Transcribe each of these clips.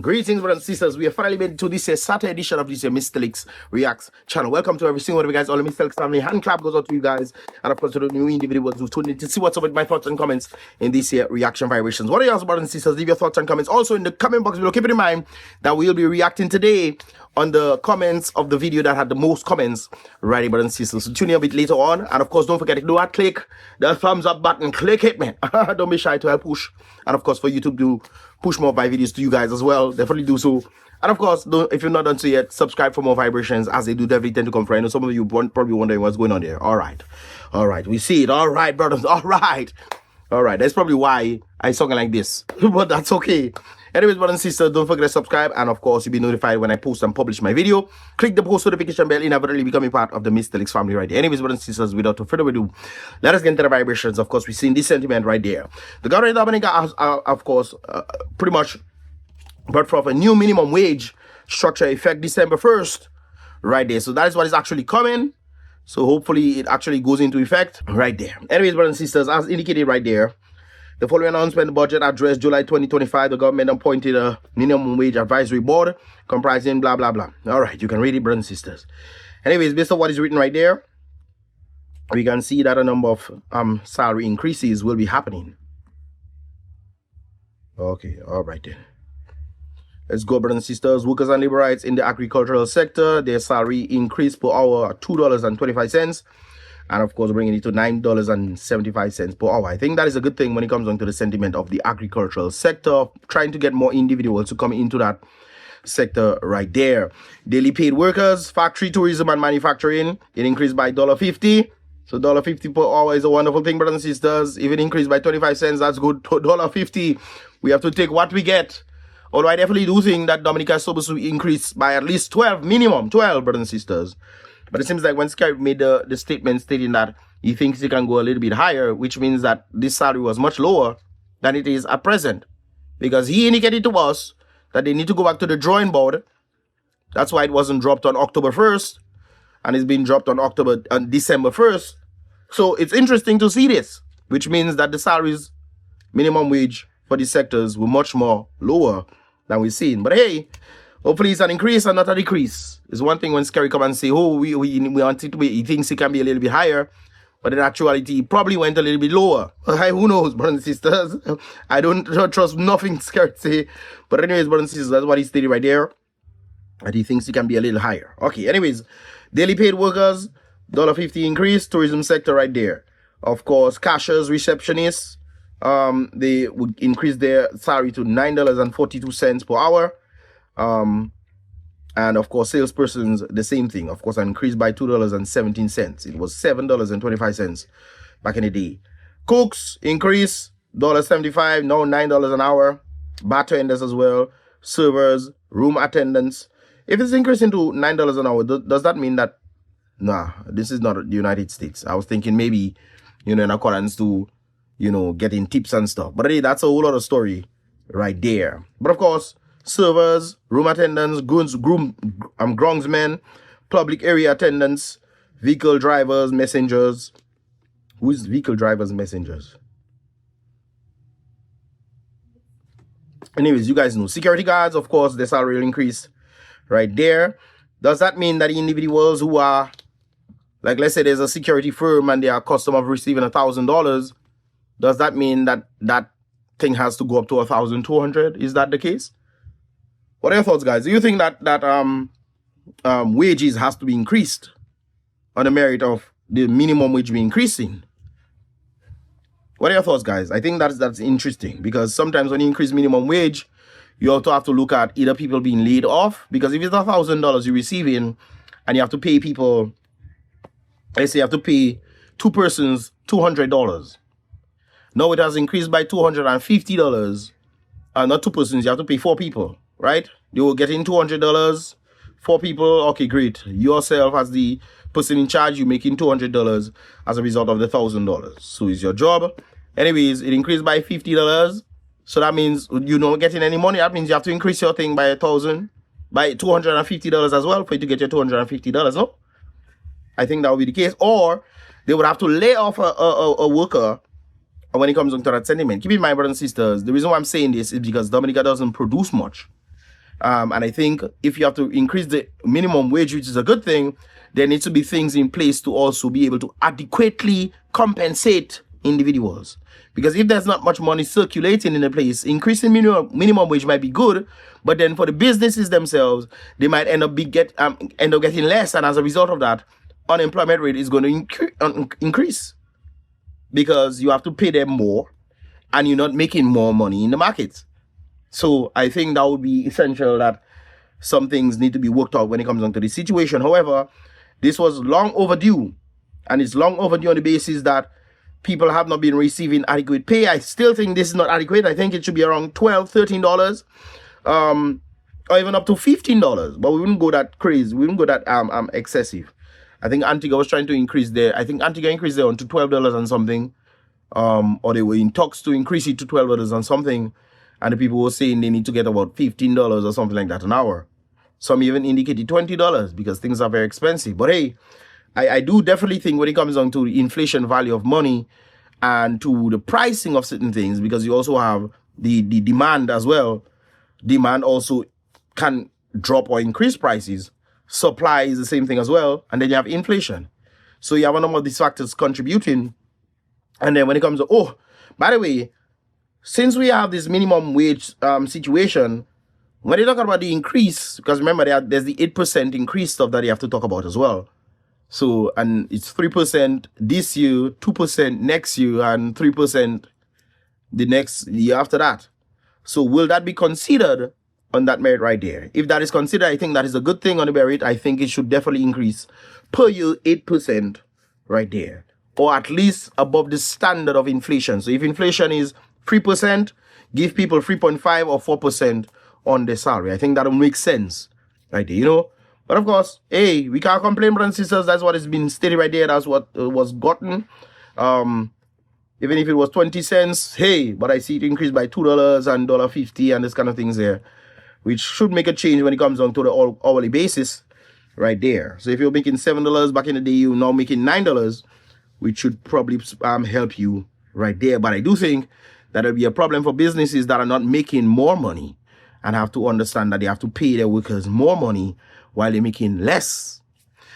Greetings, brothers and sisters. We have finally made it to this Saturday edition of this Mystelics Reacts channel. Welcome to every single one of you guys, all the Mystelics family. Hand clap goes out to you guys, and of course to the new individuals who've tuned in to see what's up with my thoughts and comments in this here reaction vibrations. What are y'all, brothers and sisters? Leave your thoughts and comments also in the comment box below. Keep it in mind that we'll be reacting today on the comments of the video that had the most comments, right, brothers and sisters. So tune in a bit later on, and of course don't forget to do that, click the thumbs up button, click it, man. Don't be shy to help push, and of course for YouTube to push more of my videos to you guys as well. Definitely do so. And of course, if you're not done so yet, subscribe for more vibrations as they do definitely tend to come from. I know some of you probably wondering what's going on there. All right, we see it. All right, brothers. All right. That's probably why I sung like this, but that's okay. Anyways, brothers and sisters, don't forget to subscribe, and of course you'll be notified when I post and publish my video. Click the post notification bell, inevitably becoming part of the Mystelics family right there. Anyways, brothers and sisters, without further ado, let us get into the vibrations. Of course, we've seen this sentiment right there. The government of Dominica has, of course, pretty much brought forth a new minimum wage structure effect December 1st, right there. So that is what is actually coming. So hopefully it actually goes into effect right there. Anyways, brothers and sisters, as indicated right there, the following announcement, budget address July 2025, the government appointed a minimum wage advisory board comprising blah, blah, blah. All right, you can read it, brothers and sisters. Anyways, based on what is written right there, we can see that a number of salary increases will be happening. Okay, all right then. Let's go, brothers and sisters. Workers and labor rights in the agricultural sector, their salary increased per hour $2.25. And of course, bringing it to $9.75 per hour. I think that is a good thing when it comes on to the sentiment of the agricultural sector, trying to get more individuals to come into that sector right there. Daily paid workers, factory, tourism, and manufacturing, it increased by $1.50. So $1.50 per hour is a wonderful thing, brothers and sisters. If it increased by 25 cents, that's good. $1.50. We have to take what we get. Although I definitely do think that Dominica is supposed to increase by at least 12, minimum 12, brothers and sisters. But it seems like when Skype made the statement stating that he thinks he can go a little bit higher, which means that this salary was much lower than it is at present. Because he indicated to us that they need to go back to the drawing board. That's why it wasn't dropped on October 1st. And it's been dropped on December 1st. So it's interesting to see this, which means that the salaries, minimum wage for these sectors were much more lower than we've seen. But hey, hopefully it's an increase and not a decrease. It's one thing when Scary come and say, oh, we want it to be, he thinks it can be a little bit higher. But in actuality, it probably went a little bit lower. Who knows, brothers and sisters? I don't trust nothing Scary say. But anyways, brothers and sisters, that's what he stated right there. And he thinks it can be a little higher. Okay, anyways, daily paid workers, $1.50 increase, tourism sector right there. Of course, cashiers, receptionists, they would increase their salary to $9.42 per hour. And of course, salespersons, the same thing. Of course, an increase by $2.17. It was $7.25 back in the day. Cooks increase $1.75, now $9 an hour. Bartenders as well. Servers, room attendants. If it's increasing to $9 an hour, does that mean that? Nah, this is not the United States. I was thinking maybe, in accordance to, getting tips and stuff. But hey, that's a whole other story right there. But of course, servers, room attendants, groomsmen, public area attendants, vehicle drivers, messengers. Who is vehicle drivers, messengers? Anyways, you guys know. Security guards, of course, their salary will increase right there. Does that mean that the individuals who are, like, let's say there's a security firm and they are accustomed of receiving $1,000, does that mean that that thing has to go up to $1,200? Is that the case? What are your thoughts, guys? Do you think that wages has to be increased on the merit of the minimum wage being increasing? What are your thoughts, guys? I think that's interesting, because sometimes when you increase minimum wage, you also have to look at either people being laid off, because if it's $1,000 you're receiving and you have to pay people, let's say you have to pay two persons $200. Now it has increased by $250. Not two persons, you have to pay four people. Right? You will get in $200, four people. Okay, great. Yourself as the person in charge, you're making $200 as a result of the $1,000. So it's your job. Anyways, it increased by $50. So that means you're not getting any money. That means you have to increase your thing by $250 as well for you to get your $250. No? I think that would be the case. Or they would have to lay off a worker when it comes to that sentiment. Keep in mind, brothers and sisters, the reason why I'm saying this is because Dominica doesn't produce much. And I think if you have to increase the minimum wage, which is a good thing, there needs to be things in place to also be able to adequately compensate individuals. Because if there's not much money circulating in a place, increasing minimum wage might be good, but then for the businesses themselves, they might end up getting less, and as a result of that, unemployment rate is going to increase because you have to pay them more, and you're not making more money in the market. So I think that would be essential, that some things need to be worked out when it comes down to this situation. However, this was long overdue, and it's long overdue on the basis that people have not been receiving adequate pay. I still think this is not adequate. I think it should be around $12, $13, or even up to $15. But we wouldn't go that crazy. We wouldn't go that excessive. I think Antigua was trying to increase there. I think Antigua increased there on to $12 and something. Or they were in talks to increase it to $12 and something. And the people were saying they need to get about $15 or something like that an hour. Some even indicated $20 because things are very expensive. But hey, I do definitely think when it comes down to the inflation value of money and to the pricing of certain things, because you also have the demand as well. Demand also can drop or increase prices. Supply is the same thing as well. And then you have inflation. So you have a number of these factors contributing. And then when it comes to, oh, by the way, since we have this minimum wage situation, when they talk about the increase, because remember there's the 8% increase stuff that you have to talk about as well. So, and it's 3% this year, 2% next year, and 3% the next year after that. So will that be considered on that merit right there? If that is considered, I think that is a good thing on the merit. I think it should definitely increase per year 8% right there, or at least above the standard of inflation. So if inflation is 3%, give people 3.5 or 4% on their salary. I think that will make sense right there, you know. But of course, hey, we can't complain, brothers and sisters. That's what has been stated right there. That's what was gotten. Even if it was 20 cents, hey, but I see it increased by $2 and $1.50 and this kind of things there, which should make a change when it comes down to the hourly basis right there. So if you're making $7 back in the day, you're now making $9, which should probably help you right there. But I do think that will be a problem for businesses that are not making more money and have to understand that they have to pay their workers more money while they're making less.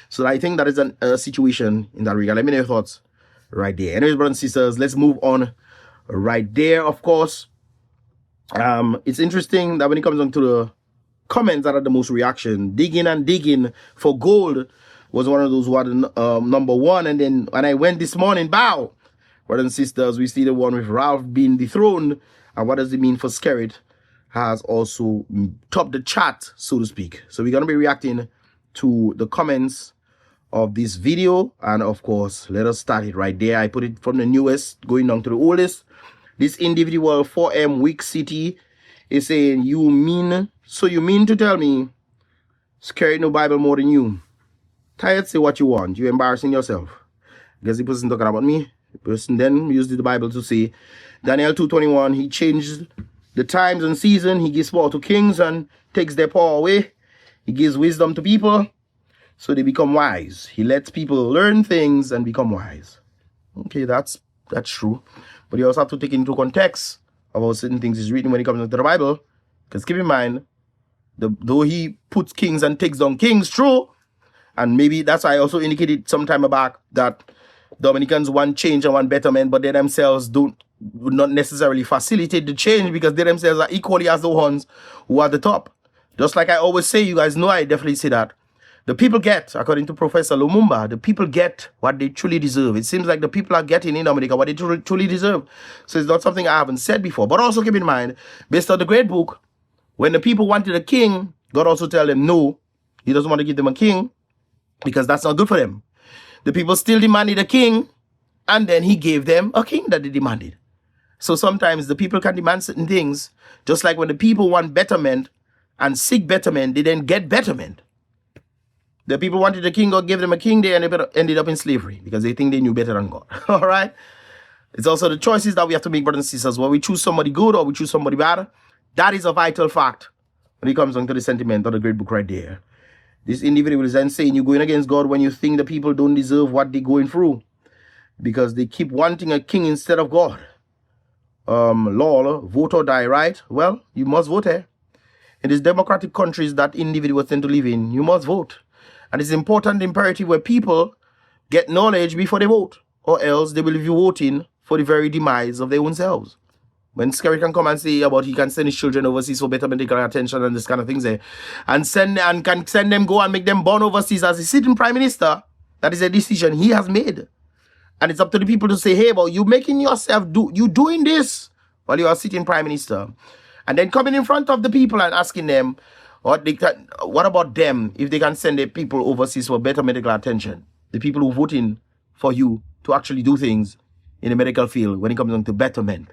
So I think that is a situation in that regard. Let me know your thoughts right there. Anyways, brothers and sisters, let's move on right there. Of course, it's interesting that when it comes on to the comments that had the most reaction, digging for gold was one of those who had number one. And then when I went this morning, bow, brothers and sisters, we see the one with Ralph being dethroned. And what does it mean for Skerrit has also topped the chart, so to speak. So we're going to be reacting to the comments of this video. And of course, let us start it right there. I put it from the newest going down to the oldest. This individual 4M Week City is saying, you mean to tell me Skerrit no Bible more than you? Tired, say what you want. You're embarrassing yourself. Guess the person talking about me. The person then used the Bible to say, Daniel 2:21, he changed the times and season. He gives power to kings and takes their power away. He gives wisdom to people so they become wise. He lets people learn things and become wise. Okay, that's true. But you also have to take into context about certain things he's reading when it comes to the Bible. Because keep in mind, though he puts kings and takes down kings, true. And maybe that's why I also indicated some time back that Dominicans want change and want betterment, but they themselves would not necessarily facilitate the change because they themselves are equally as the ones who are at the top. Just like I always say, you guys know I definitely say that. The people get, according to Professor Lumumba, the people get what they truly deserve. It seems like the people are getting in Dominica what they truly deserve. So it's not something I haven't said before. But also keep in mind, based on the great book, when the people wanted a king, God also tell them no, he doesn't want to give them a king because that's not good for them. The people still demanded a king, and then he gave them a king that they demanded. So sometimes the people can demand certain things, just like when the people want betterment and seek betterment, they then get betterment. The people wanted a king, God gave them a king, they ended up in slavery because they think they knew better than God. All right? It's also the choices that we have to make, brothers and sisters. When we choose somebody good or we choose somebody bad, that is a vital fact when it comes down to the sentiment of the great book right there. This individual is then saying you're going against God when you think the people don't deserve what they're going through because they keep wanting a king instead of God. Law, vote or die, right? Well, you must vote, eh? in these democratic countries that individuals tend to live in, you must vote. And it's important imperative where people get knowledge before they vote, or else they will be voting for the very demise of their own selves. When Scary can come and say about he can send his children overseas for better medical attention and this kind of things there, and can send them go and make them born overseas as a sitting prime minister, that is a decision he has made. And it's up to the people to say, hey, well, you making yourself you doing this while you are sitting prime minister. And then coming in front of the people and asking them what about them if they can send the people overseas for better medical attention. The people who voting for you to actually do things in the medical field when it comes down to betterment.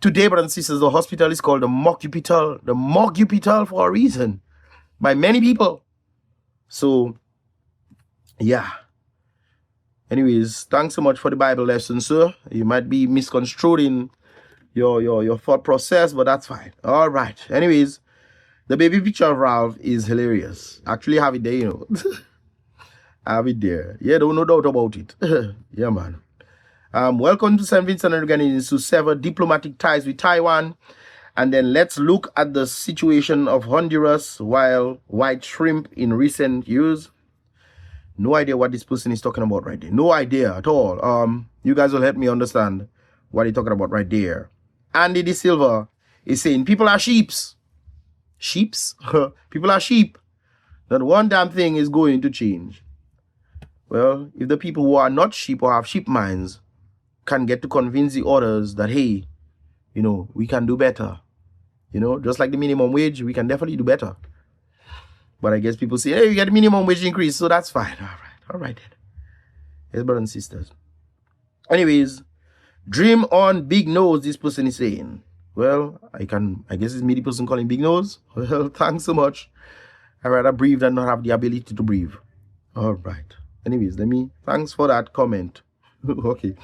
Today, brothers and sisters, the hospital is called the Morgue for a reason by many people. So, yeah. Anyways, thanks so much for the Bible lesson, sir. You might be misconstruing your thought process, but that's fine. All right. Anyways, the baby picture of Ralph is hilarious. Actually, I have it there, you know. I have it there. Yeah, no doubt about it. Yeah, man. Welcome to St. Vincent and Grenadines to sever diplomatic ties with Taiwan. And then let's look at the situation of Honduras while white shrimp in recent years. No idea what this person is talking about right there. No idea at all. You guys will help me understand what he's talking about right there. Andy De Silva is saying people are sheeps. Sheeps? People are sheep. Not one damn thing is going to change. Well, if the people who are not sheep or have sheep minds can get to convince the others that, hey, you know, we can do better. You know, just like the minimum wage, we can definitely do better. But I guess people say, hey, you get minimum wage increase, so that's fine. All right then. Yes, brothers and sisters. Anyways, dream on big nose, this person is saying. Well, I guess it's me, the person calling big nose. Well, thanks so much. I'd rather breathe than not have the ability to breathe. All right. Anyways, thanks for that comment. Okay.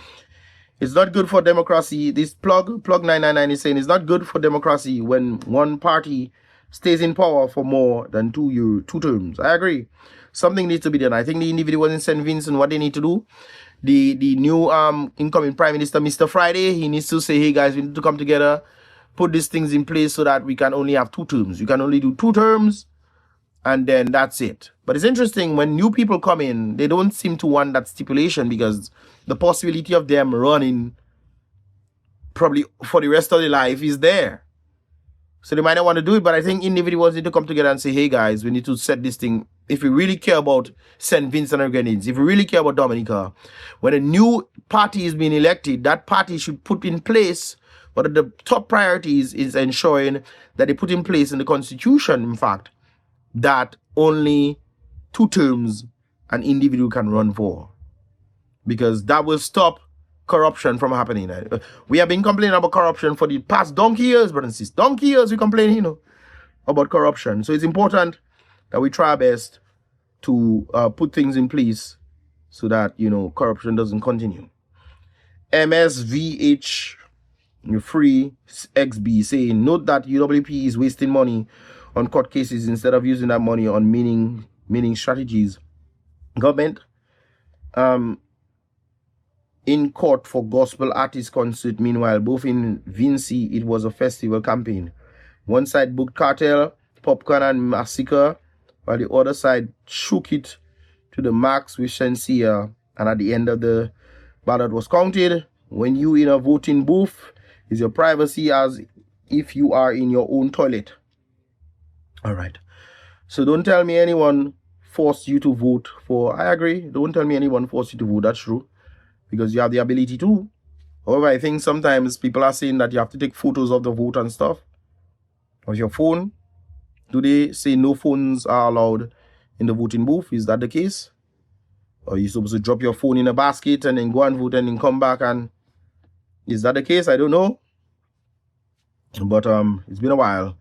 It's not good for democracy. This plug 999 is saying it's not good for democracy when one party stays in power for more than 2 terms. I agree. Something needs to be done. I think the individuals in St. Vincent, what they need to do, the new incoming Prime Minister, Mr. Friday, he needs to say, hey guys, we need to come together, put these things in place so that we can only have 2 terms. You can only do 2 terms, and then that's it. But it's interesting, when new people come in, they don't seem to want that stipulation because the possibility of them running probably for the rest of their life is there. So they might not want to do it, but I think individuals need to come together and say, hey guys, we need to set this thing. If we really care about St. Vincent and Grenadines, if we really care about Dominica, when a new party is being elected, that party should put in place, one of the top priorities is ensuring that they put in place in the Constitution, in fact, that only 2 terms an individual can run for. Because that will stop corruption from happening. We have been complaining about corruption for the past donkey years, brothers and sisters. Donkey years we complain, you know, about corruption. So it's important that we try our best to put things in place so that, you know, corruption doesn't continue. MSVH Free XB saying, note that UWP is wasting money on court cases instead of using that money on meaning strategies. Government in court for gospel artist concert. Meanwhile, both in Vinci, it was a festival campaign. One side booked cartel, popcorn and massacre, while the other side shook it to the max with sincere. And at the end of the ballot was counted. When you in a voting booth, is your privacy as if you are in your own toilet. All right. So don't tell me anyone forced you to vote for. I agree. Don't tell me anyone forced you to vote. That's true. Because you have the ability to. However, I think sometimes people are saying that you have to take photos of the vote and stuff. Of your phone. Do they say no phones are allowed in the voting booth? Is that the case? Or are you supposed to drop your phone in a basket and then go and vote and then come back? And is that the case? I don't know. But it's been a while.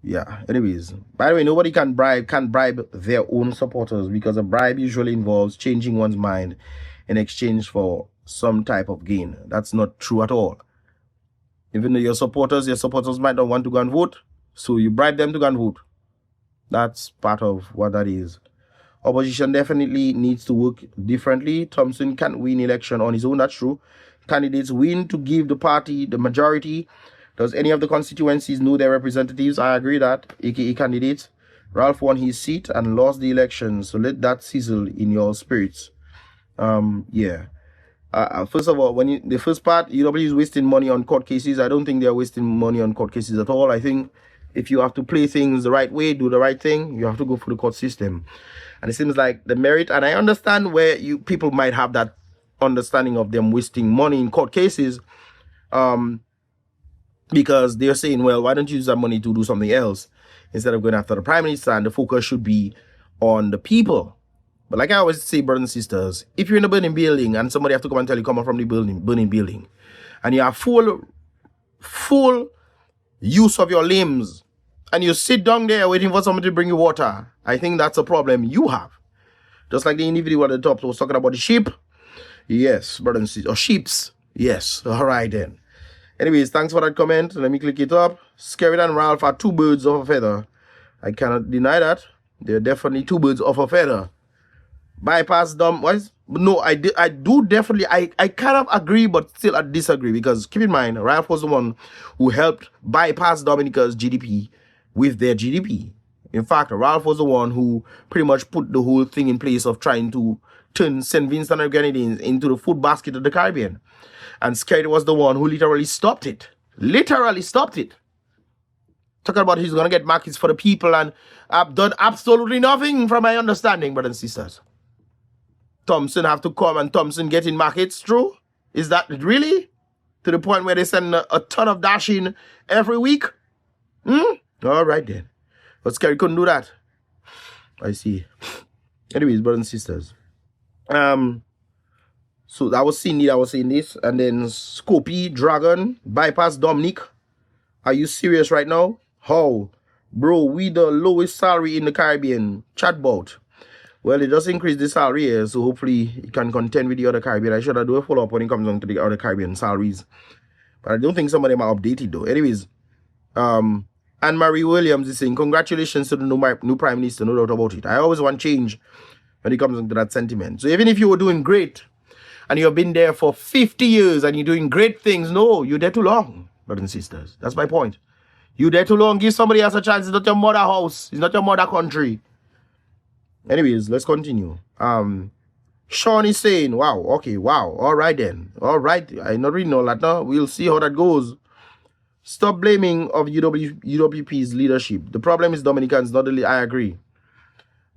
Yeah. Anyways, by the way, nobody can bribe their own supporters, because a bribe usually involves changing one's mind in exchange for some type of gain. That's not true at all. Even though your supporters might not want to go and vote, so you bribe them to go and vote. That's part of what that is. Opposition definitely needs to work differently. Thompson can't win election on his own. That's true. Candidates win to give the party the majority Does any of the constituencies know their representatives? I agree that, aka candidates. Ralph won his seat and lost the election, so let that sizzle in your spirits. Yeah. First of all, the first part, UW is wasting money on court cases. I don't think they're wasting money on court cases at all. I think if you have to play things the right way, do the right thing, you have to go through the court system. And it seems like the merit, and I understand where people might have that understanding of them wasting money in court cases, because they're saying, well, why don't you use that money to do something else instead of going after the prime minister? And the focus should be on the people. But like I always say, brothers and sisters, if you're in a burning building and somebody have to come and tell you come out from the burning building, and you have full use of your limbs, and you sit down there waiting for somebody to bring you water, I think that's a problem you have. Just like the individual at the top was talking about the sheep. Yes, brothers and sisters, or sheeps. Yes, all right then. Anyways, thanks for that comment. Let me click it up. Scary and Ralph are two birds of a feather. I cannot deny that. They're definitely two birds of a feather. Bypass Dom, what? No, I do definitely, I kind of agree, but still I disagree, because keep in mind, Ralph was the one who helped bypass Dominica's GDP with their GDP. In fact, Ralph was the one who pretty much put the whole thing in place of trying to turn St. Vincent and Grenadines into the food basket of the Caribbean. And Scary was the one who literally stopped it. Literally stopped it. Talking about he's going to get markets for the people, and I've done absolutely nothing from my understanding, brothers and sisters. Thompson have to come and Thompson getting markets through? Is that really? To the point where they send a ton of dashing every week? All right then. But Scary couldn't do that. I see. Anyways, brothers and sisters. So that was Cindy, I was saying this. And then Scopy, Dragon, bypass Dominic. Are you serious right now? How? Bro, we the lowest salary in the Caribbean. Chatbot. Well, it does increase the salary here, so hopefully it can contend with the other Caribbean. I should have do a follow-up when it comes on to the other Caribbean salaries. But I don't think some of them are updated though. Anyways, Anne-Marie Williams is saying, congratulations to the new Prime Minister, no doubt about it. I always want change when it comes into that sentiment. So even if you were doing great, and you've been there for 50 years, and you're doing great things, no, you're there too long, brothers and sisters. That's my point. You're there too long. Give somebody else a chance. It's not your mother house. It's not your mother country. Anyways, let's continue. Sean is saying, wow, okay, wow, all right then. All right, I not reading all that now. We'll see how that goes. Stop blaming of UWP's leadership. The problem is Dominicans, not the I agree.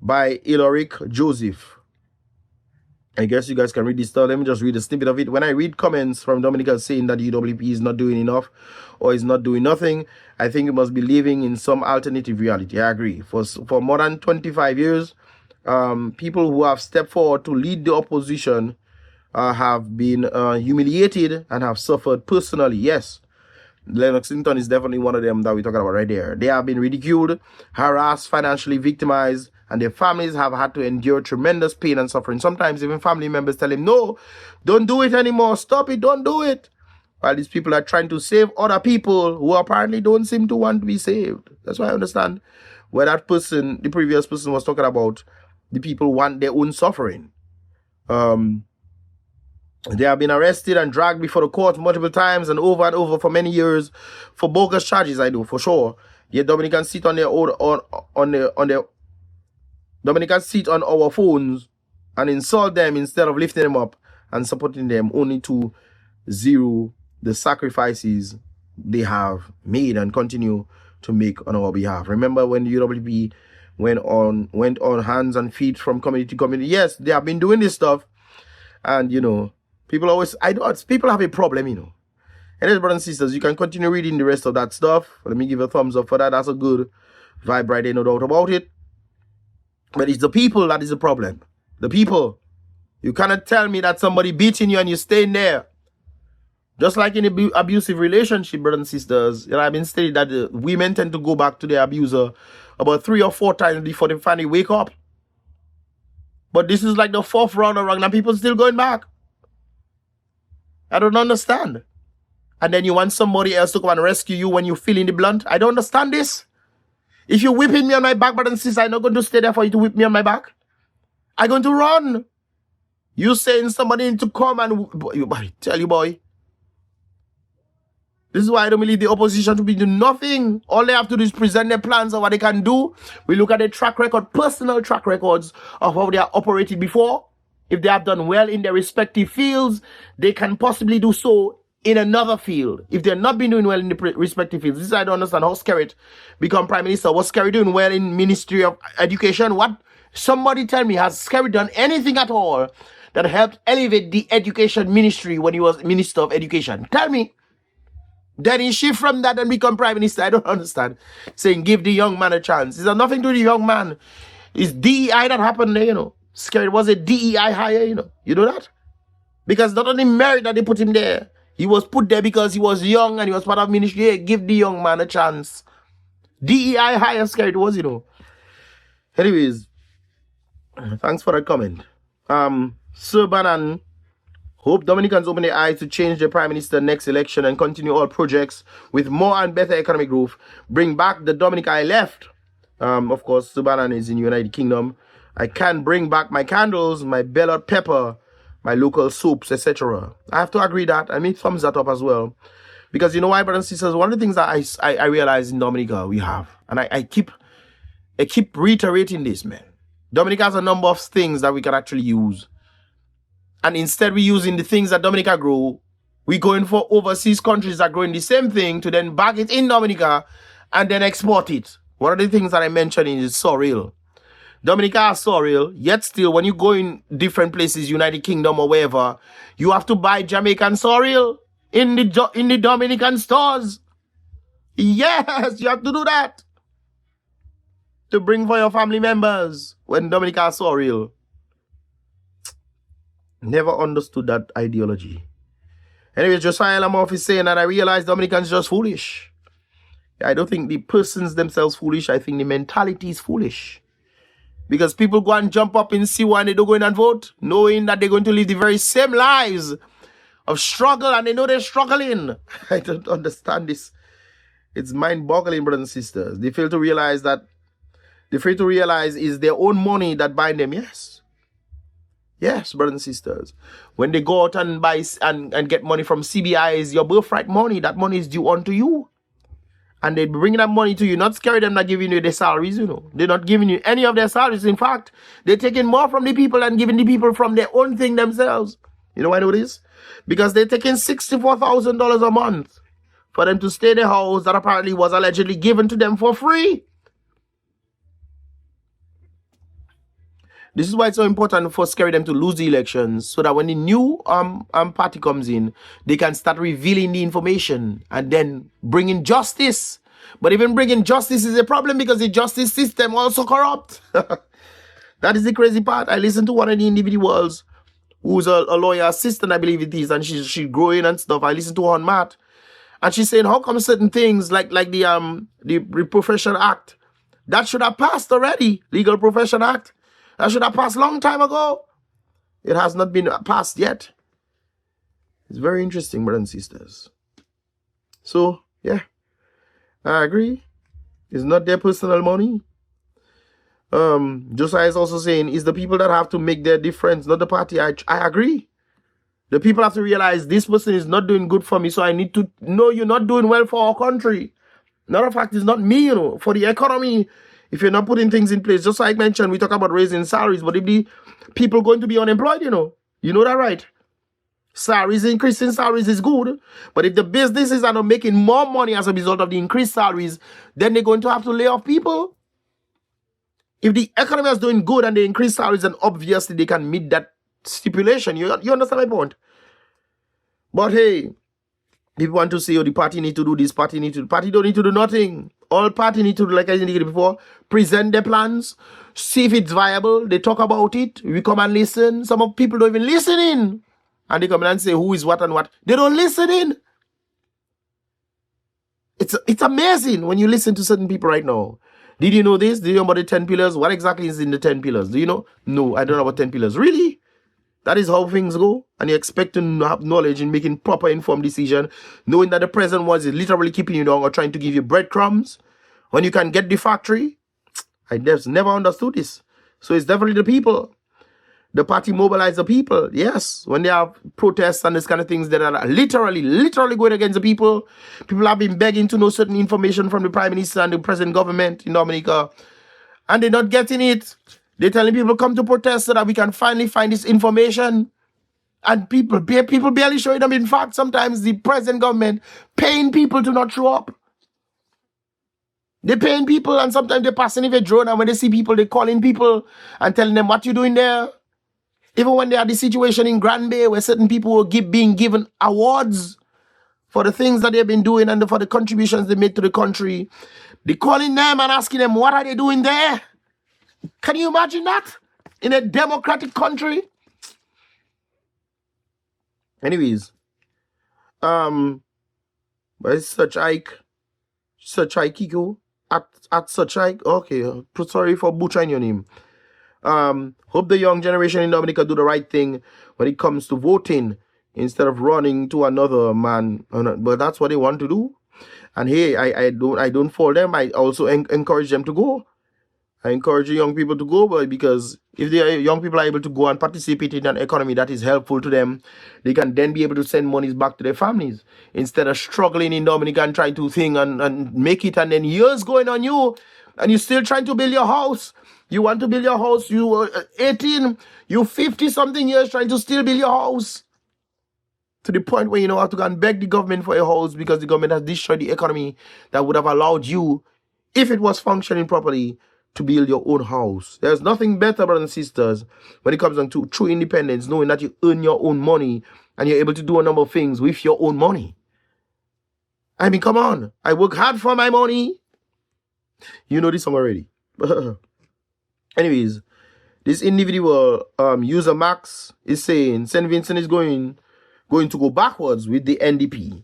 By Iloric Joseph. I guess you guys can read this stuff. Let me just read a snippet of it. When I read comments from Dominica saying that UWP is not doing enough or is not doing nothing, I think we must be living in some alternative reality. I agree. For more than 25 years, people who have stepped forward to lead the opposition have been humiliated and have suffered personally. Yes, Lennox Clinton is definitely one of them that we're talking about right there. They have been ridiculed, harassed, financially victimized, and their families have had to endure tremendous pain and suffering. Sometimes even family members tell him, no, don't do it anymore. Stop it. Don't do it. While these people are trying to save other people who apparently don't seem to want to be saved. That's why I understand where that person, the previous person, was talking about the people want their own suffering. They have been arrested and dragged before the court multiple times and over for many years for bogus charges, I do, for sure. Yet Dominicans sit on their own, on their Dominicans sit on our phones and insult them instead of lifting them up and supporting them, only to zero the sacrifices they have made and continue to make on our behalf. Remember when the UWP went on hands and feet from community to community? Yes, they have been doing this stuff, and you know, people have a problem, you know. And brothers and sisters, you can continue reading the rest of that stuff. Let me give a thumbs up for that. That's a good vibe right there, no doubt about it. But it's the people that is the problem. The people. You cannot tell me that somebody beating you and you staying there. Just like in an abusive relationship, brothers and sisters, you know, I've been stating that the women tend to go back to their abuser about 3 or 4 times before they finally wake up. But this is like the 4th round around and people still going back. I don't understand. And then you want somebody else to come and rescue you when you're feeling the blunt. I don't understand this. If you're whipping me on my back, brothers and sisters, I'm not going to stay there for you to whip me on my back. I'm going to run. You saying somebody need to come and... I tell you, boy. This is why I don't believe the opposition to be doing nothing. All they have to do is present their plans of what they can do. We look at their track record, personal track records of how they are operated before. If they have done well in their respective fields, they can possibly do so in another field. If they're not been doing well in the respective fields. This is why I don't understand how Skerrit become Prime Minister. Was Skerrit doing well in Ministry of Education? What? Somebody tell me, has Skerrit done anything at all that helped elevate the education ministry when he was Minister of Education? Tell me. Then he shift from that and become Prime Minister. I don't understand. Saying give the young man a chance. It's nothing to do with the young man. It's DEI that happened there, you know. Skerrit was a DEI hire, you know. You know that? Because not only merit that they put him there. He was put there because he was young and he was part of ministry. Hey, give the young man a chance. DEI hire Skerrit was, you know. Anyways, thanks for that comment. Sir Banan, hope Dominicans open their eyes to change their Prime Minister next election and continue all projects with more and better economic growth. Bring back the Dominica I left. Of course, Sir Banan is in United Kingdom. I can bring back my candles, my bellot pepper, my local soups, etc. I have to agree that. I mean, thumbs that up as well. Because you know why, brothers and sisters? One of the things that I realize in Dominica we have, and I keep reiterating this, man. Dominica has a number of things that we can actually use. And instead we're using the things that Dominica grow, we're going for overseas countries that growing the same thing to then bag it in Dominica and then export it. One of the things that I mentioned is sorrel. Dominica has sorrel, yet still when you go in different places, United Kingdom or wherever, you have to buy Jamaican sorrel in the Dominican stores. Yes, you have to do that. To bring for your family members when Dominica has sorrel. Never understood that ideology. Anyway, Josiah Lamoff is saying that I realize Dominicans just foolish. I don't think the persons themselves foolish. I think the mentality is foolish. Because people go and jump up in Siwa and they don't go in and vote, knowing that they're going to live the very same lives of struggle and they know they're struggling. I don't understand this. It's mind-boggling, brothers and sisters. They fail to realize is their own money that bind them. Yes, brothers and sisters. When they go out and buy and get money from CBI, is your birthright money. That money is due unto you. And they bring that money to you. Not scary them not giving you their salaries, you know. They're not giving you any of their salaries. In fact, they're taking more from the people and giving the people from their own thing themselves. You know why I know this? Because they're taking $64,000 a month for them to stay in a house that apparently was allegedly given to them for free. This is why it's so important for scary them to lose the elections so that when the new party comes in, they can start revealing the information and then bringing justice. But even bringing justice is a problem because the justice system also corrupt. That is the crazy part. I listened to one of the individuals who's a lawyer assistant, I believe it is, and she's growing and stuff. I listened to her on Matt, and she's saying how come certain things like the Profession Act that should have passed already, Legal Profession Act. That should have passed long time ago. It has not been passed yet. It's very interesting, brothers and sisters. So, yeah, I agree. It's not their personal money. Josiah is also saying, it's the people that have to make their difference, not the party. I agree. The people have to realize this person is not doing good for me, so I need to know you're not doing well for our country. Matter of fact, it's not me, you know, for the economy. If you're not putting things in place, just like I mentioned, we talk about raising salaries, but if the people going to be unemployed, you know that, right? Salaries, increasing salaries is good, but if the businesses are not making more money as a result of the increased salaries, then they're going to have to lay off people. If the economy is doing good and they increase salaries, then obviously they can meet that stipulation. You understand my point? But hey, people want to say, oh, the party need to do this, party don't need to do nothing. All party need to do, like I indicated before, present their plans, see if it's viable. They talk about it. We come and listen. Some of people don't even listen in. And they come in and say who is what and what. They don't listen in. It's amazing when you listen to certain people right now. Did you know this? Did you know about the 10 pillars? What exactly is in the 10 pillars? Do you know? No, I don't know about 10 pillars. Really? That is how things go? And you expect to have knowledge in making proper informed decision, knowing that the present one is literally keeping you down or trying to give you breadcrumbs when you can get the factory? I just never understood this. So it's definitely the people. The party mobilize the people. Yes, when they have protests and this kind of things that are literally going against the people. People have been begging to know certain information from the Prime Minister and the present government in Dominica, and they're not getting it. They're telling people come to protest so that we can finally find this information. And people barely showing them. In fact, sometimes the present government paying people to not show up. They're paying people, and sometimes they're passing with a drone, and when they see people, they're calling people and telling them what you doing there. Even when they had the situation in Grand Bay where certain people were being given awards for the things that they've been doing and for the contributions they made to the country, they're calling them and asking them, what are they doing there? Can you imagine that? In a democratic country? Anyways, where's Such Ike? Such Ike Kiko? At Such Ike? Okay, sorry for butchering your name. Hope the young generation in Dominica do the right thing when it comes to voting instead of running to another man. But that's what they want to do. And hey, I don't fault them. I also encourage them to go. I encourage young people to go, but because if young people are able to go and participate in an economy that is helpful to them, they can then be able to send monies back to their families instead of struggling in Dominica and trying to think and make it, and then years going on you, and you're still trying to build your house. You want to build your house, you were 18, you 50-something years trying to still build your house. To the point where you have to go and beg the government for a house because the government has destroyed the economy that would have allowed you, if it was functioning properly, to build your own house. There's nothing better, brothers and sisters, when it comes down to true independence, knowing that you earn your own money and you're able to do a number of things with your own money. I mean, come on. I work hard for my money. You know this song already. Anyways, this individual, user Max, is saying St. Vincent is going to go backwards with the NDP.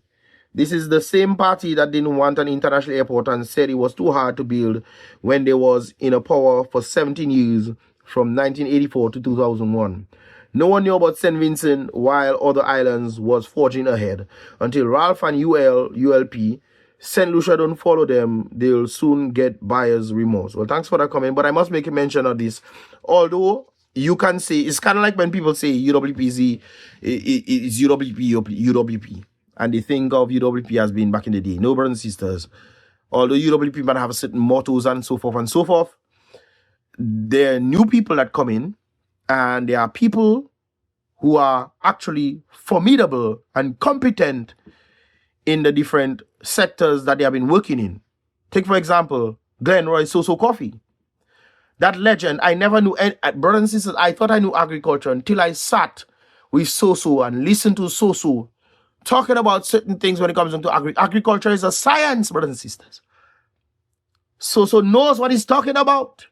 This is the same party that didn't want an international airport and said it was too hard to build when they was in a power for 17 years from 1984 to 2001. No one knew about St. Vincent while other islands was forging ahead until Ralph and ULP. St. Lucia don't follow them, they'll soon get buyer's remorse. Well, thanks for that comment, but I must make a mention of this. Although you can say, it's kind of like when people say UWP is UWP. And they think of UWP as being back in the day. No, brothers and sisters. Although UWP might have certain mottos and so forth, there are new people that come in, and there are people who are actually formidable and competent in the different sectors that they have been working in. Take, for example, Glenroy Soso Coffee. That legend, I never knew, brothers and sisters, I thought I knew agriculture until I sat with Soso and listened to Soso talking about certain things when it comes into agriculture is a science, brothers and sisters. Soso knows what he's talking about.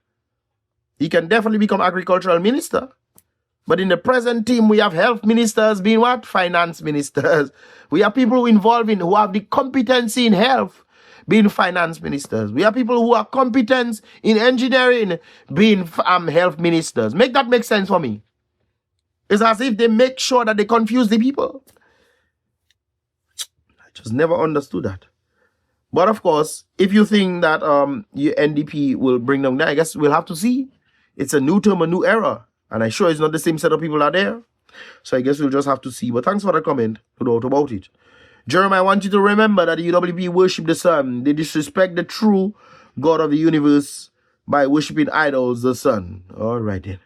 He can definitely become agricultural minister. But in the present team, we have health ministers being what? Finance ministers. We have people who have the competency in health being finance ministers. We have people who are competent in engineering being health ministers. Make that make sense for me. It's as if they make sure that they confuse the people. Just never understood that. But of course, if you think that your NDP will bring them down, I guess we'll have to see. It's a new term, a new era. And I'm sure it's not the same set of people out there. So I guess we'll just have to see. But thanks for the comment. No doubt about it. Jeremiah, I want you to remember that the UWP worship the sun. They disrespect the true God of the universe by worshiping idols, the sun. All right then.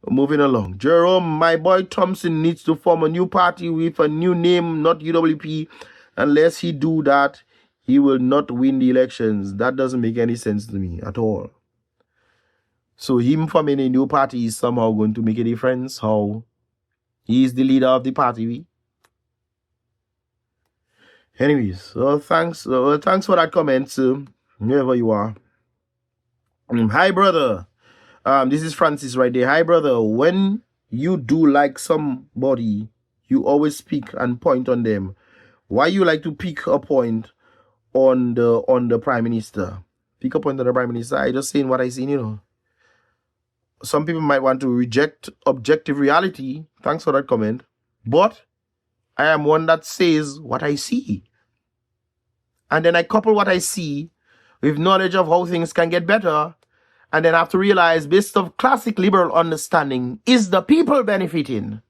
Moving along. Jerome, my boy Thompson needs to form a new party with a new name, not UWP. Unless he do that, he will not win the elections. That doesn't make any sense to me at all. So him forming a new party is somehow going to make a difference. How he is the leader of the party. Anyways, so thanks for that comment, wherever you are. Hi, brother. This is Francis right there. Hi, brother. When you do like somebody, you always speak and point on them. Why you like to pick a point on the Prime Minister? Pick a point on the Prime Minister. I just saying what I seen, Some people might want to reject objective reality. Thanks for that comment. But I am one that says what I see. And then I couple what I see with knowledge of how things can get better. And then have to realize, based on classic liberal understanding, is the people benefiting?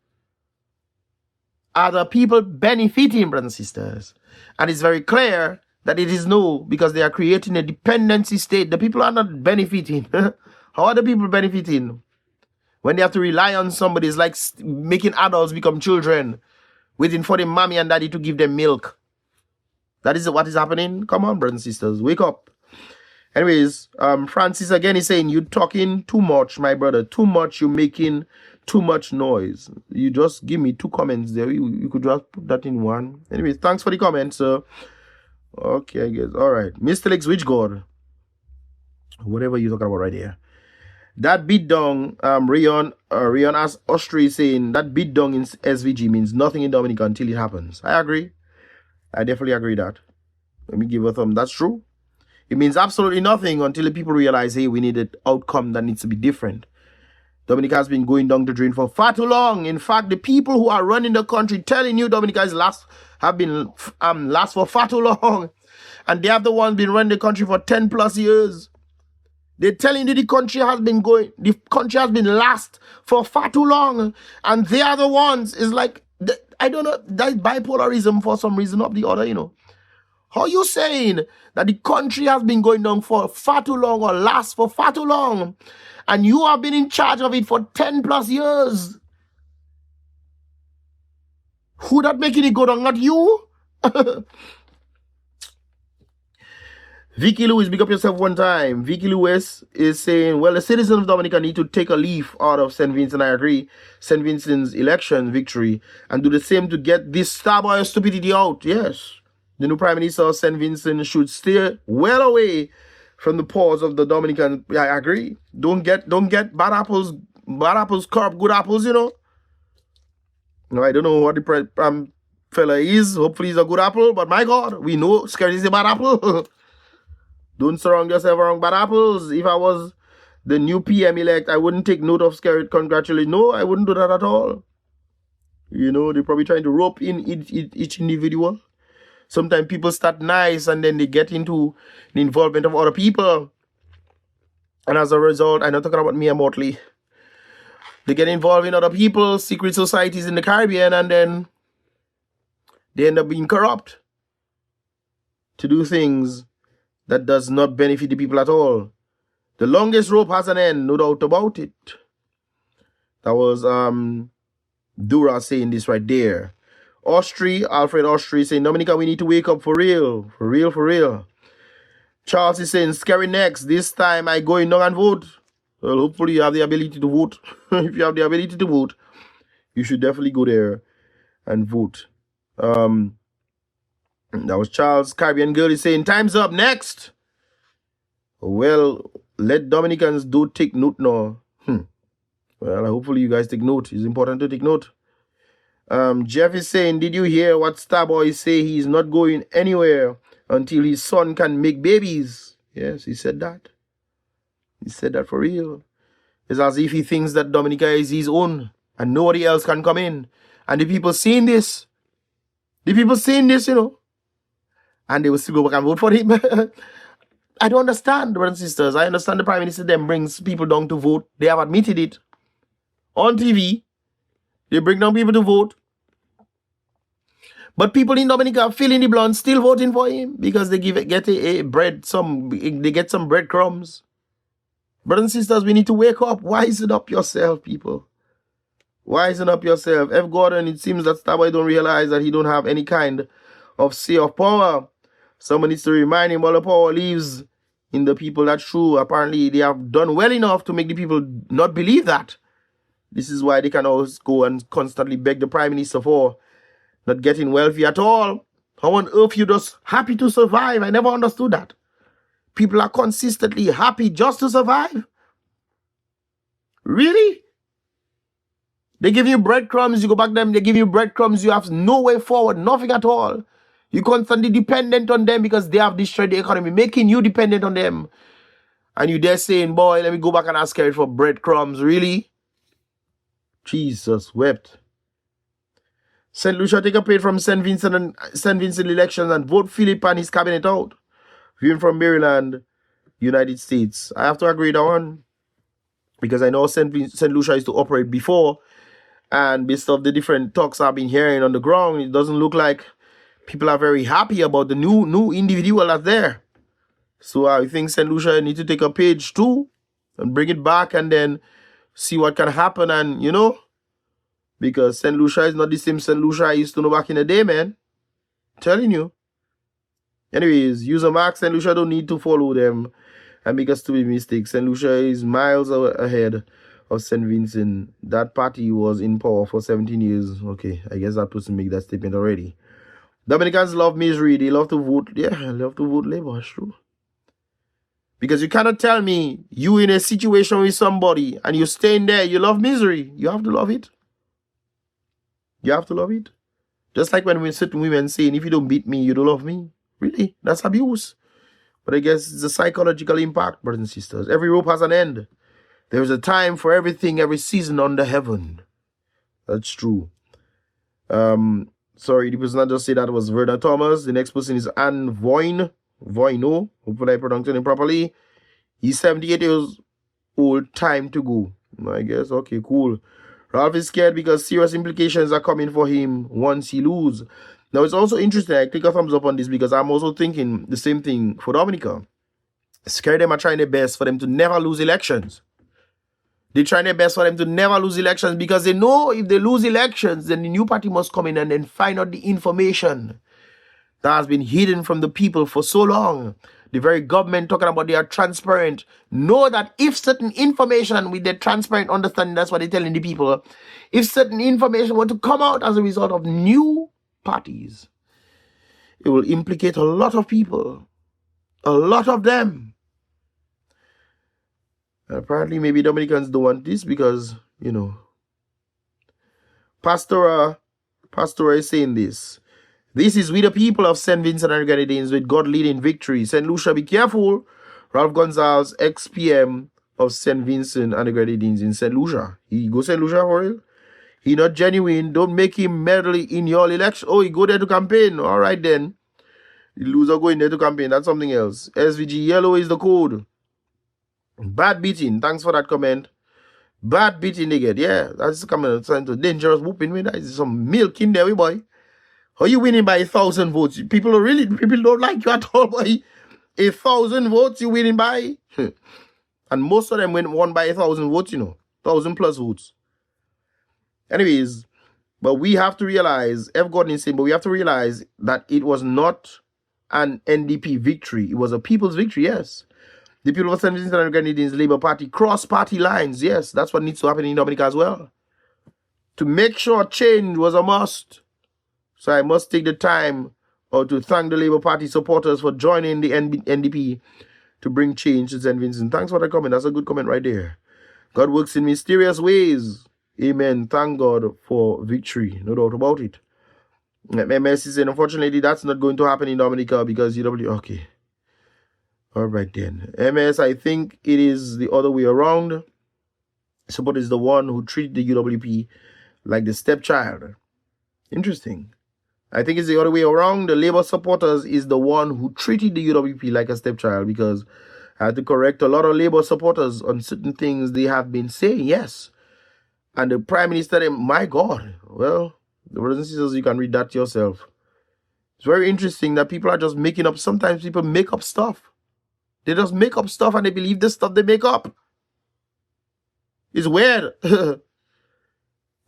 Are the people benefiting, brothers and sisters? And it's very clear that it is no, because they are creating a dependency state. The people are not benefiting. How are the people benefiting? When they have to rely on somebody, it's like making adults become children, waiting for the mommy and daddy to give them milk. That is what is happening. Come on, brothers and sisters, wake up. Anyways, Francis again is saying, you talking too much, my brother. Too much, you making too much noise. You just give me 2 comments there. You could just put that in one. Anyways, thanks for the comments. Okay, I guess. All right. Mystelics, which God? Whatever you're talking about right here. That beat down, Rion as Austria saying, that beat down in SVG means nothing in Dominica until it happens. I agree. I definitely agree that. Let me give a thumb. That's true. It means absolutely nothing until the people realize, hey, we need an outcome that needs to be different. Dominica has been going down the drain for far too long. In fact, the people who are running the country telling you Dominica is have been last for far too long. And they have the ones been running the country for 10 plus years. They're telling you the country has been last for far too long. And they are the ones. It's like, I don't know, that's bipolarism for some reason or the other, you know. How are you saying that the country has been going down for far too long or last for far too long, and you have been in charge of it for 10 plus years? Who that making it go down? Not you? Vicky Lewis, big up yourself one time. Vicky Lewis is saying, well, the citizens of Dominica need to take a leaf out of St. Vincent. I agree. St. Vincent's election victory and do the same to get this starboy stupidity out. Yes. The new Prime Minister of St. Vincent should stay well away from the paws of the Dominican. Yeah, I agree. Don't get bad apples corrupt good apples, you know. No, I don't know what the fella is. Hopefully he's a good apple, but my God, we know Scary is a bad apple. Don't surround yourself around bad apples. If I was the new PM elect, I wouldn't take note of Scary. Congratulate. No, I wouldn't do that at all. You know, they're probably trying to rope in each individual. Sometimes people start nice and then they get into the involvement of other people. And as a result, I'm not talking about me and Motley. They get involved in other people, secret societies in the Caribbean, and then they end up being corrupt to do things that does not benefit the people at all. The longest rope has an end, no doubt about it. That was Dura saying this right there. Alfred Austria saying, Dominica, we need to wake up for real. For real, for real. Charles is saying, Scary next. This time I go in down and vote. Well, hopefully you have the ability to vote. If you have the ability to vote, you should definitely go there and vote. That was Charles. Caribbean Girl is saying, time's up, next. Well, let Dominicans do take note now. Well, hopefully you guys take note. It's important to take note. Jeff is saying, did you hear what Starboy say? He's not going anywhere until his son can make babies. Yes, he said that. He said that for real. It's as if he thinks that Dominica is his own and nobody else can come in. And the people seeing this, you know, and they will still go back and vote for him. I don't understand, brothers and sisters. I understand the Prime Minister then brings people down to vote. They have admitted it on TV. They bring down people to vote. But people in Dominica feeling the blunt, still voting for him because they get some breadcrumbs. Brothers and sisters, we need to wake up. Wisen up yourself, people. Wisen up yourself. F. Gordon, it seems that Starboy don't realize that he don't have any kind of say of power. Someone needs to remind him all the power lives in the people. That's true. Apparently, they have done well enough to make the people not believe that. This is why they can always go and constantly beg the Prime Minister for not getting wealthy at all. How on earth you just happy to survive? I never understood that. People are consistently happy just to survive. Really? They give you breadcrumbs, you go back them, they give you breadcrumbs, you have no way forward, nothing at all. You're constantly dependent on them because they have destroyed the economy, making you dependent on them. And you there saying, boy, let me go back and ask Kerry for breadcrumbs. Really? Jesus wept. St. Lucia take a page from St. Vincent elections and vote Philip and his cabinet out. Viewing from Maryland, United States. I have to agree with that one. Because I know St. Lucia used to operate before. And based off the different talks I've been hearing on the ground, it doesn't look like people are very happy about the new individual that's there. So I think St. Lucia need to take a page too and bring it back and then see what can happen. And, you know, because St. Lucia is not the same St. Lucia I used to know back in the day, man. I'm telling you. Anyways, user Mark, St. Lucia don't need to follow them and make a stupid mistake. St. Lucia is miles ahead of St. Vincent. That party was in power for 17 years. Okay, I guess that person make that statement already. Dominicans love misery. They love to vote. Yeah, they love to vote Labour. It's true. Because you cannot tell me you in a situation with somebody and you're staying there, you love misery. You have to love it. You have to love it. Just like when certain women saying, if you don't beat me, you don't love me. Really? That's abuse. But I guess it's a psychological impact, brothers and sisters. Every rope has an end. There's a time for everything, every season under heaven. That's true. Sorry, the person that just said that was Verna Thomas. The next person is Anne Voino. Hopefully I pronounced it properly. He's 78 years old. Time to go. I guess. Okay, cool. Ralph is scared because serious implications are coming for him once he loses. Now, it's also interesting. I take a thumbs up on this because I'm also thinking the same thing for Dominica. Scare them are trying their best for them to never lose elections. They're trying their best for them to never lose elections because they know if they lose elections, then the new party must come in and then find out the information that has been hidden from the people for so long. The very government talking about they are transparent. Know that if certain information with their transparent understanding, that's what they're telling the people. If certain information were to come out as a result of new parties, it will implicate a lot of people. A lot of them. And apparently maybe Dominicans don't want this because, you know, Pastora is saying this. This is with the people of St. Vincent and the Grenadines with God leading victory. St. Lucia, be careful. Ralph Gonzalez, ex-PM of St. Vincent and the Grenadines in St. Lucia. He go St. Lucia for real? He not genuine. Don't make him meddle in your election. Oh, he go there to campaign. All right then. The loser going there to campaign. That's something else. SVG, yellow is the code. Bad beating. Thanks for that comment. Bad beating they get. Yeah, that's coming to dangerous whooping. That is some milk in there, boy. How you winning by 1,000 votes? People don't like you at all, boy. 1,000 votes you winning by. And most of them won by 1,000 votes, you know. 1,000 plus votes. Anyways, but we have to realize, F. Gordon is saying, but we have to realize that it was not an NDP victory. It was a people's victory, yes. The people of St. Vincent and the Grenadines Labour Party cross party lines. Yes, that's what needs to happen in Dominica as well. To make sure change was a must. So I must take the time to thank the Labour Party supporters for joining the NDP to bring change to St. Vincent. Thanks for that comment. That's a good comment right there. God works in mysterious ways. Amen. Thank God for victory. No doubt about it. MS is saying, unfortunately, that's not going to happen in Dominica because UW... Okay. All right then. MS, I think it is the other way around. Support is the one who treated the UWP like the stepchild. Interesting. I think it's the other way around. The Labour supporters is the one who treated the UWP like a stepchild because I had to correct a lot of Labour supporters on certain things they have been saying, yes. And the Prime Minister, my God. Well, the brothers and sisters, you can read that yourself. It's very interesting that people are just making up. Sometimes people make up stuff. They just make up stuff and they believe the stuff they make up. It's weird.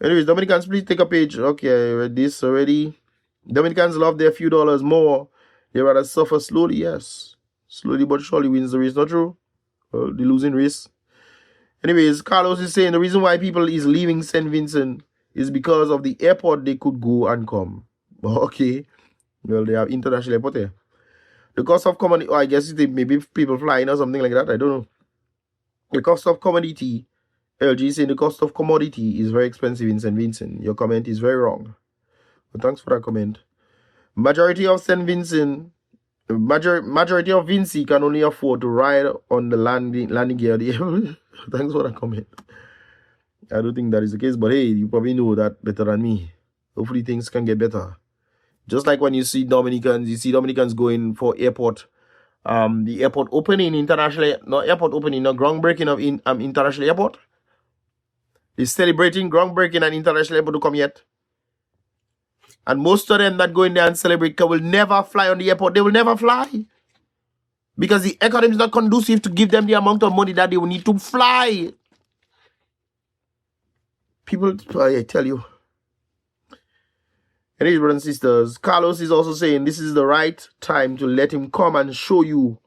Anyways, Dominicans, please take a page. Okay, I read this already. Dominicans love their few dollars more. They rather suffer slowly, yes. Slowly but surely wins the race, not true? Well, the losing race. Anyways, Carlos is saying the reason why people is leaving St. Vincent is because of the airport they could go and come. Okay. Well, they have international airport there. The cost of commodity, I guess maybe people flying or something like that. I don't know. The cost of commodity, LG is saying the cost of commodity is very expensive in St. Vincent. Your comment is very wrong. But thanks for that comment. Majority of St. Vincent, majority of Vinci can only afford to ride on the landing gear. Thanks for that comment. I don't think that is the case, but hey, you probably know that better than me. Hopefully things can get better. Just like when you see Dominicans going for airport the airport opening, groundbreaking of international airport. They're celebrating groundbreaking and international airport to come yet. And most of them that go in there and celebrate will never fly on the airport. They will never fly. Because the economy is not conducive to give them the amount of money that they will need to fly. People, I tell you. Anyways, brothers and sisters, Carlos is also saying this is the right time to let him come and show you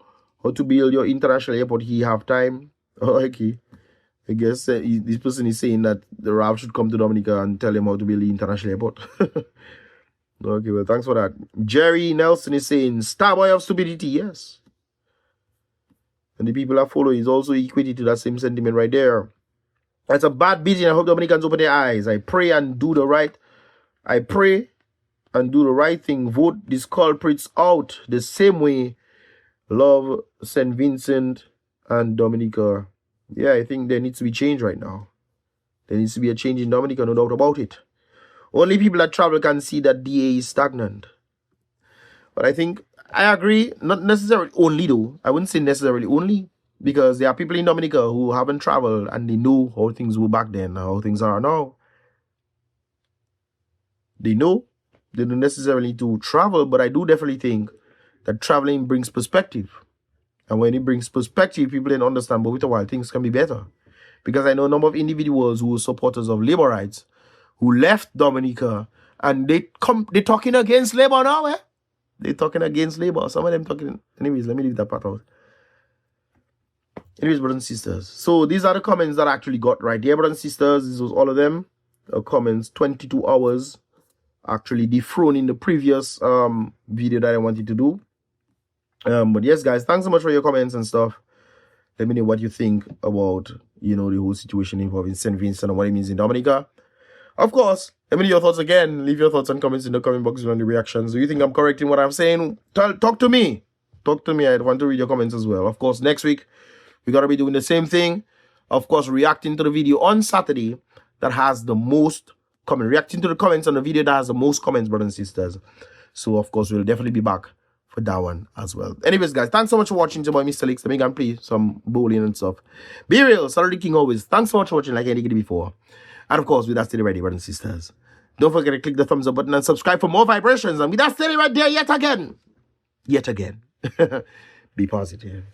how to build your international airport. He have time. Oh, okay. I guess this person is saying that the RALP'S should come to Dominica and tell him how to build the international airport. Okay, well, thanks for that. Jerry Nelson is saying, Starboy of stupidity, yes. And the people that follow is also equated to that same sentiment right there. That's a bad beating. I hope Dominicans open their eyes. I pray and do the right thing. Vote these culprits out the same way. Love St. Vincent and Dominica. Yeah, I think there needs to be change right now. There needs to be a change in Dominica, no doubt about it. Only people that travel can see that DA is stagnant. But I think, I agree, not necessarily only though. I wouldn't say necessarily only. Because there are people in Dominica who haven't traveled and they know how things were back then and how things are now. They know. They don't necessarily need to travel, but I do definitely think that traveling brings perspective. And when it brings perspective, people then understand, but with a while, things can be better. Because I know a number of individuals who are supporters of labor rights who left Dominica and they're talking against labor now, eh? They're talking against labor. Some of them talking... Anyways, let me leave that part out. Anyways, brothers and sisters. So these are the comments that I actually got right here, brothers and sisters. This was all of them. Comments, 22 hours. Actually dethroning the previous video that I wanted to do. But yes, guys, thanks so much for your comments and stuff. Let me know what you think about, the whole situation involving St. Vincent and what it means in Dominica. Of course, let me know your thoughts again. Leave your thoughts and comments in the comment box on the reactions. Do you think I'm correct in what I'm saying? Talk to me. Talk to me. I want to read your comments as well. Of course, next week, we're going to be doing the same thing. Of course, reacting to the video on Saturday that has the most comments. Reacting to the comments on the video that has the most comments, brothers and sisters. So, of course, we'll definitely be back for that one as well. Anyways, guys, thanks so much for watching. To my Mystelics. Let me go and play some bowling and stuff. Be real. Saturday King always. Thanks so much for watching like I did before. And, of course, with that steady ready, brothers and sisters. Don't forget to click the thumbs up button and subscribe for more vibrations. And with that steady right there yet again. Be positive.